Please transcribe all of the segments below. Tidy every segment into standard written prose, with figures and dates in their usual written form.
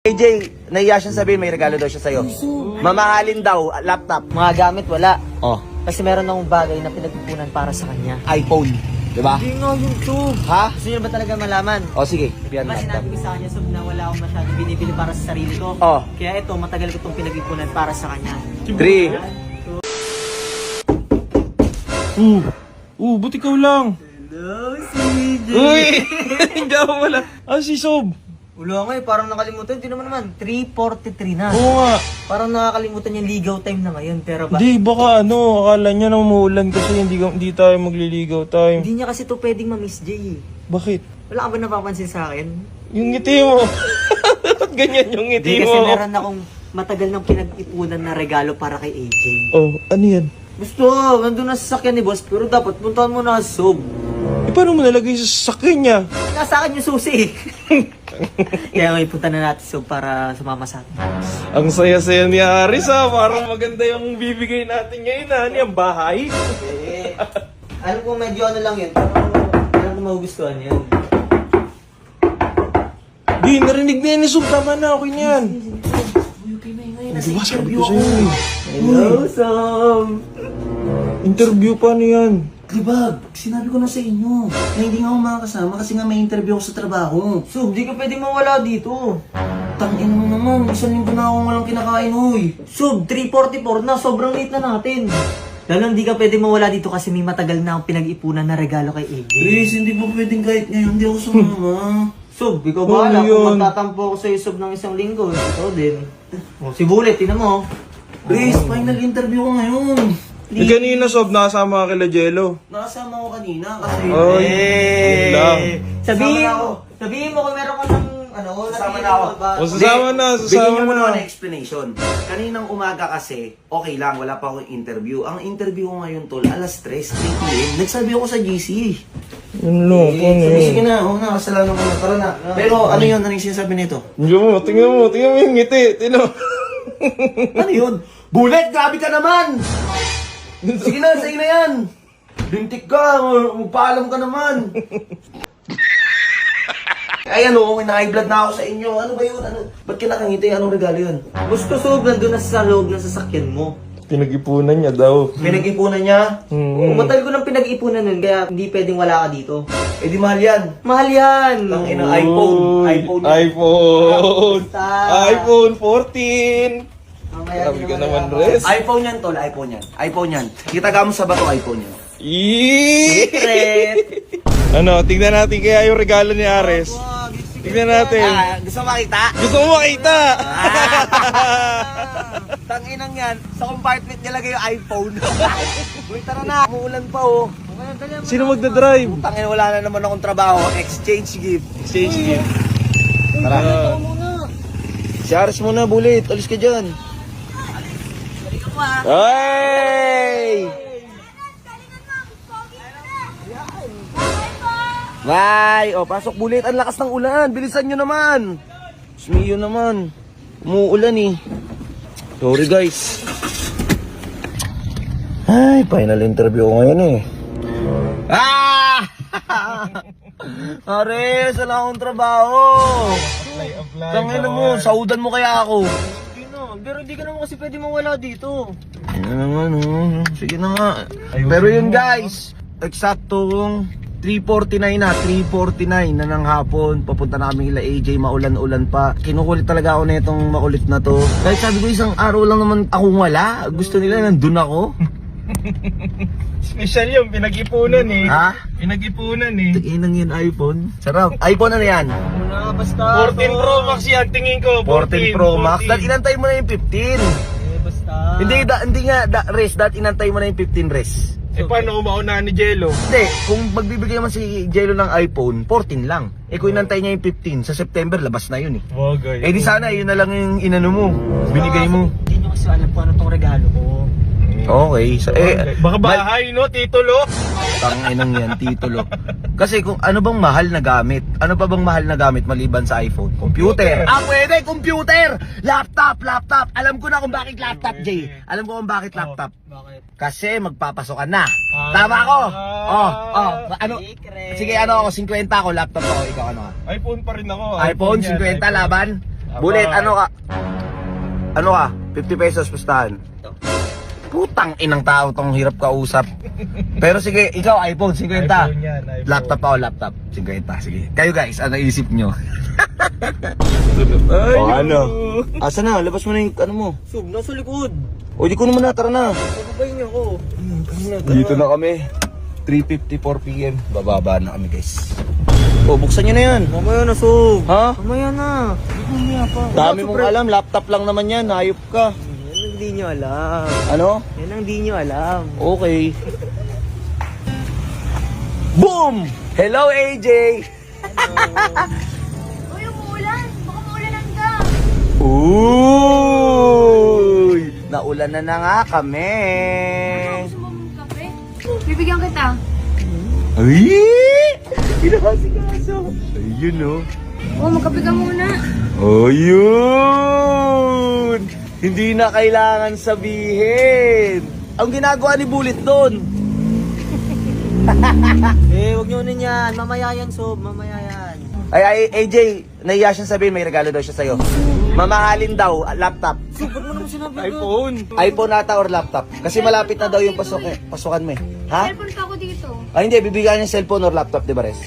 AJ, nahiya siyang sabihin may regalo daw siya sa'yo. Mamahalin daw, laptop. Mga gamit, wala. Oh, Kasi meron akong bagay na pinagpupunan para sa kanya. iPhone. Diba? Hindi nga yun, Sob. Ha? Gusto niyo ba talaga malaman? O sige, yan Diba laptop. sinabi ko sa kanya, Sob, na wala akong masyadong binibili para sa sarili ko. Oh. Kaya ito, matagal ko itong pinag-ipunan para sa kanya. 3. Buti ikaw lang. Hello, CJ. Uy! Hindi ako wala. Ah, si Sob. Wala nga eh, parang nakalimutan. Hindi naman. 3:43 na. Oo nga. Parang nakakalimutan yung ligaw time na ngayon. Pero ba? Di, baka akala niya na umuulan kasi hindi tayo magliligaw time. Hindi niya kasi to pwedeng ma-miss Jay. Bakit? Wala ka ba napapansin sa akin? Yung ngiti mo. Ba't ganyan yung ngiti Hindi mo? kasi meron akong matagal nang pinag-ipunan na regalo para kay AJ. Oh, ano yan? Gusto, nandun na sa sasakyan ni boss, pero dapat puntahan mo na Sob. Paano mo nalagay sa sasakyan niya? Nasa akin yung susi. Kaya ngayon punta na natin Sob para sumama sa atin. Ang saya-saya ni Aris parang maganda yung bibigay natin ngayon Ano yung bahay? Alam ko medyo ano lang yun, pero alam ko magugustuhan yan. Di, narinig na yan ni Sob. Tama na, okay na yan. Nasa Di ba, sabi interview ko ako. sa'yo eh. Hello, Sob. Interview pa yan. Diba, sinabi ko na sa inyo na hindi nga ako makakasama kasi nga may interview ako sa trabaho. Sob, di ka pwede mawala dito. Tangin mo naman, isang linggo na akong walang kinakain, hoy. Sob, 3:44 na, sobrang late na natin. Lalo hindi ka pwede mawala dito kasi may matagal na akong pinag-ipunan na regalo kay AJ. Chris, hindi po pwedeng kahit ngayon, hindi ako sumama. Sob, ikaw bahala Ano kung yun? magtatampo ako sa Sob ng isang linggo. Ikaw din. O, si Bullet, tinan mo. Chris, final interview ko ngayon. Eh, kanina Sob, nakasama ka kila Jello. Nakasama ko kanina kasi... Ay, yun lang. Sabihin Sama na mo, sabihin mo kung meron ka ng ano, Sasama natingin na ako. ba? O, sasama na, Bigyan sasama niyo mo na. naman ng explanation. Kaninang umaga kasi, okay lang, wala pa akong interview. Ang interview ko ngayon, tol, alas 3 p.m. Nagsabi ako sa GC. Yun lang, ano Sige yun? na, kasalanan ko na, tara na. Pero ano yun, ano yung sinasabi nito? Tingnan mo yung ngiti. Ano yun? Bullet, grabe ka naman! Sige na, sa'yo na yan! Lintik ka, magpaalam ka naman! Ay ano, high blood na ako sa inyo. Ano ba yun? Ano? Ba't kinakangiti? Anong regalo yun? Gusto Sob, nandun na sa loob ng sasakyan mo. Pinag-ipunan niya daw. Pinag-ipunan niya? Oo, matagal ko nang pinag-ipunan nun, kaya hindi pwedeng wala ka dito. Eh di mahal yan. Mahal yan! Ang ina, iPhone. iPhone yan. iPhone. Basta. iPhone 14. Mamaya Grabe din ka naman naman, Res. iPhone yan, tol. iPhone yan. iPhone yan. Kita ka mo sa bato, iPhone yan. Secret! Ano, tignan natin kaya yung regalo ni Ares. Tignan natin. Gusto mo makita? Gusto mo makita? Tanginang yan. Sa compartment nilagay yung iPhone. Uy, tara na. Umuulan pa, oh. Sino magdadrive? Tangin, wala na naman akong trabaho. Exchange gift. Exchange gift. Tara. Si Ares muna, Bullet. Alis ka dyan. Hey! Bye! O, pasok, Bullet. Ang lakas ng ulan. Bilisan nyo naman. Smiyo naman. Umuulan eh. Sorry guys. Ay, final interview ko ngayon eh. Ah! Ares, wala akong trabaho. Tangin mo, saudan mo kaya ako. Pero hindi ka naman kasi pwede mawala dito. Ano naman, oh. Sige na nga. Pero yun guys, eksaktong 3:49 na, 3:49 na ng hapon. Papunta na kami kila AJ, maulan-ulan pa. Kinukulit talaga ako na itong makulit na to. Kahit sabi ko isang araw lang naman akong wala. Gusto nila nandun ako. Special yung pinag-ipunan eh. Ha? Pinag-ipunan eh. Inang yun iPhone. Sarap. iPhone ano yan? Muna, basta. 14 Pro Max yan, tingin ko. 14 Pro Max. 14. Dahil inantay mo na yung 15. Basta. Hindi nga, Res. Dahil inantay mo na yung 15 Res. Eh paano kung mauna ni Jello? Hindi, kung magbibigay naman si Jello ng iPhone, 14 lang. Eh kung inantay niya yung 15, sa September labas na yun eh. Wagay. Eh di sana, yun na lang yung inano mo, binigay mo. Hindi nyo kasi alam kung ano tong regalo ko. Okay, Baka bahay no, titulo? Tanginang yan, titulo. Kasi kung ano bang mahal na gamit? Ano pa bang mahal na gamit maliban sa iPhone? Computer. Pwede, computer! Laptop! Alam ko na kung bakit laptop, Jay. Alam ko kung bakit laptop. Bakit? Kasi magpapasokan na. Tama ako? Ano? Secret. Sige, ano ako, 50 ako, laptop ako, ikaw ano ka? iPhone pa rin ako. iPhone yan, 50 laban? Bullet, ano ka? Ano ka? 50 pesos pustahan. Putang inang tao tong hirap kausap. Pero sige, ikaw iPhone 50. iPhone yan, iPhone. Laptop ako, laptop 50. Sige. Kayo guys, ano isip nyo? Oh, ano? Asa na? Labas mo na yung ano mo. Sob, nasa likod. O di ko naman na, tara na. Pababayin niyo ako. Dito na kami. 3:54 PM. Bababa na kami guys. O, buksan nyo na yan. Mamaya na, Sob. Ha? Mamaya na. Mamaya pa. Dami mong alam, laptop lang naman yan. Hayop ka. Yan ang di nyo alam. Ano? Yan ang di nyo alam. Okay. Boom! Hello, AJ! Uy, umuulan. Baka maulanan ka. Uy! Naulan na nga kami. Gusto mo ng kape? Bibigyan kita. Ay! Pinakasikaso. Ayun o. Oh, magkape ka muna. Ayun! Hindi na kailangan sabihin. Ang ginagawa ni Bullet doon. Wag nyo nun yan. Mamaya yan, Sob. Mamaya yan. Ay, AJ, nahiya siyang sabihin may regalo daw siya sa'yo. Mamahalin daw, laptop. Sob, ba't mo naman sinabi ko? iPhone. iPhone ata or laptop. Kasi malapit na daw yung pasukan mo eh. Ha? Cellphone pa ako dito. Ay hindi, bibigyan niya cellphone or laptop, di ba Res?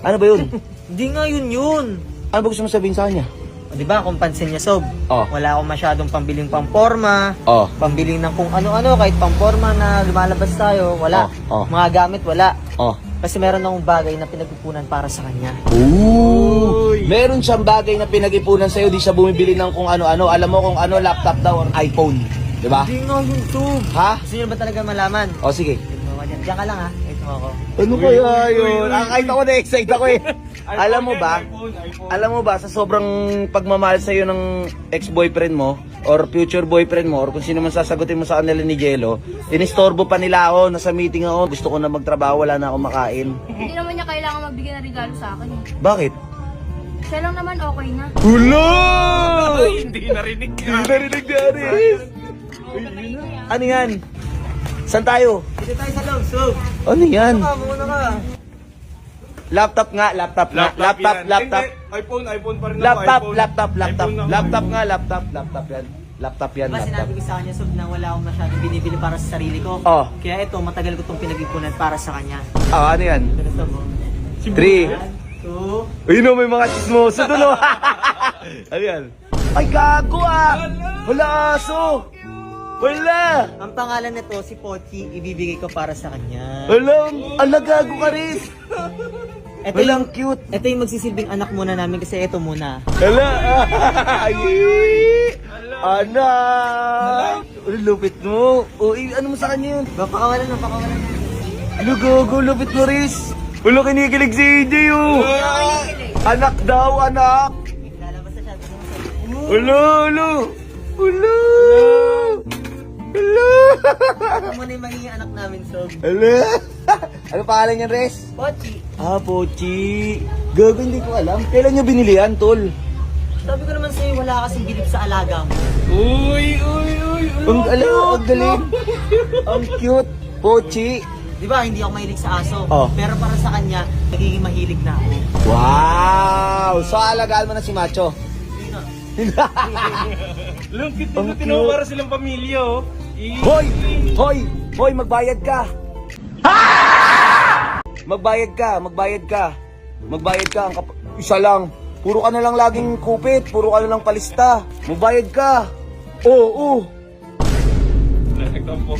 Ano ba yun? Hindi nga yun. Ano ba gusto mo sabihin sa kanya? O, di ba, kung pansin niya, Sob, Oh. wala akong masyadong pambiling pamporma, Oh. pambiling ng kung ano-ano, kahit pamporma na lumalabas tayo, wala. Oh, oh. Mga gamit, wala. Oh. Kasi meron akong bagay na pinagpupunan para sa kanya. Ooh! Meron siyang bagay na pinag-ipunan sa'yo, di siya bumibili ng kung ano-ano. Alam mo kung ano, laptop daw or iPhone. Di ba? Hindi nga yun, Sob. Ha? Gusto niyo ba talaga malaman? O sige. Diyan ka lang, ha? Ito ako. Ano kaya yun? Ang kahit ako na-excite ako eh. Alam mo ba? iPhone. Alam mo ba, sa sobrang pagmamahal sa'yo ng ex-boyfriend mo or future boyfriend mo or kung sino man sasagutin mo sa kanila ni Jello, inistorbo pa nila ako, nasa meeting ako, gusto ko na magtrabaho, wala na akong makain. Hindi naman niya kailangan magbigay ng regalo sa akin. Eh. Bakit? Siya lang naman okay na. Hulo! Hindi narinig ka. Hindi narinig ni Aris! Ano yan? Saan tayo? Dito tayo sa loob, Sob. Ano yan? Muna ka. Laptop nga, laptop nga, laptop, yan. laptop. Hindi, iPhone pa rin ako, Laptop, iPhone. laptop, laptop, iPhone ako. laptop nga, laptop, laptop yan. Laptop yan, Diba laptop. sinabi ko sa kanya, Sob, na wala akong masyadong binibili para sa sarili ko? Oh. Kaya ito, matagal ko itong pinag-ipunan para sa kanya. Ah, ano yan? Pero Sob, 3. 2, Ayun o, may mga chismoso doon o. Ano yan? Ay, gago ah! Wala aso! Wala! ang pangalan nito, si Pochi, ibibigay ko para sa kanya. Walang, alagago ka rin! Ito Walang yung, cute! ito yung magsisilbing anak muna namin kasi ito muna. Hala! Ay! Anak! Lupit mo! Uy, ano mo sa kanya yun? Pakawalan. Lugogo, lupit mo, Riz! Wala kinikilig si AJ oh! Anak daw, anak! Lalabas na siya. Ulo, ulo! Ulo! Ulo! Ito muna yung magiging anak namin, Sob. Ulo! Ano pangalan niyan, Res? Pochi. Ah, Pochi. Gago, hindi ko alam. Kailan niyo binili yan, tol? Sabi ko naman sa'yo, wala kasing bilib sa alaga mo. Uy. Ang ang galing. Ang cute. Pochi. Di ba, hindi ako mahilig sa aso. Oh. Pero para sa kanya, nagiging mahilig na ako. Wow! So, alagaan mo na si Macho. Lang cute Ang nito, tinawa cute. para silang pamilya, oh. Hoy! Hoy! Hoy, magbayad ka! Magbayad ka! Magbayad ka! Magbayad ka! Isa lang. Puro ka na lang laging kupit. Puro ka na lang palista. Magbayad ka! Oo! Nagtampo.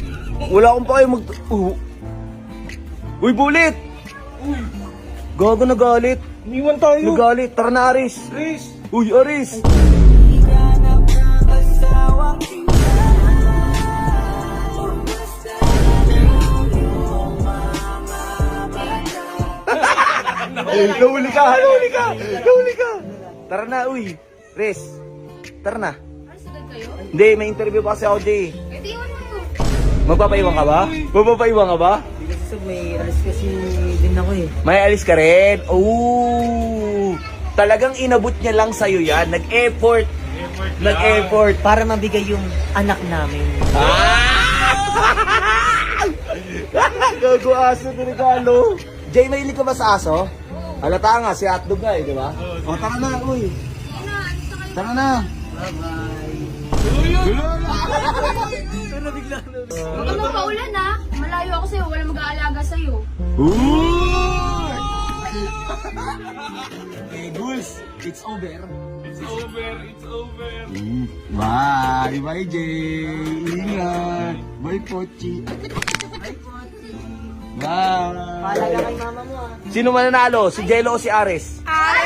Wala akong pa kayo Uy, Bullet! Gago na galit. Iniwan tayo. Nagalit. Tara na, Aris. Chris. Uy, Aris! Nahuli ka! Nahuli ka! Tara na, uy. Res, tara na. Alis agad kayo? Hindi, may interview pa kasi ako, Jay. Eh, di iwan mo to. Magpapaiwan ka ba? Magpapaiwan ka ba? Hindi kasi, Sob, may alis kasi din ako eh. May alis ka rin. Ooh! Talagang inabot niya lang sa'yo yan. Nag-effort. Nag-effort. Para mabigay yung anak namin. Gago aso ni Regalo. Jay, mahilig ka ba sa aso? Halata nga, si Hotdog nga eh, di ba? O, tara na, uy. Ina, alis na kayo. Tara na. Huwag ka magpaulan ha. Malayo ako sa'yo, wala mag-aalaga sa'yo. Okay, Gus, it's over. It's over, it's over. Bye, bye Jay. Ingat. Bye Pochi. Bye. Palaga kay mama mo ah. Sino mananalo? Si Jello o si Ares? Ares!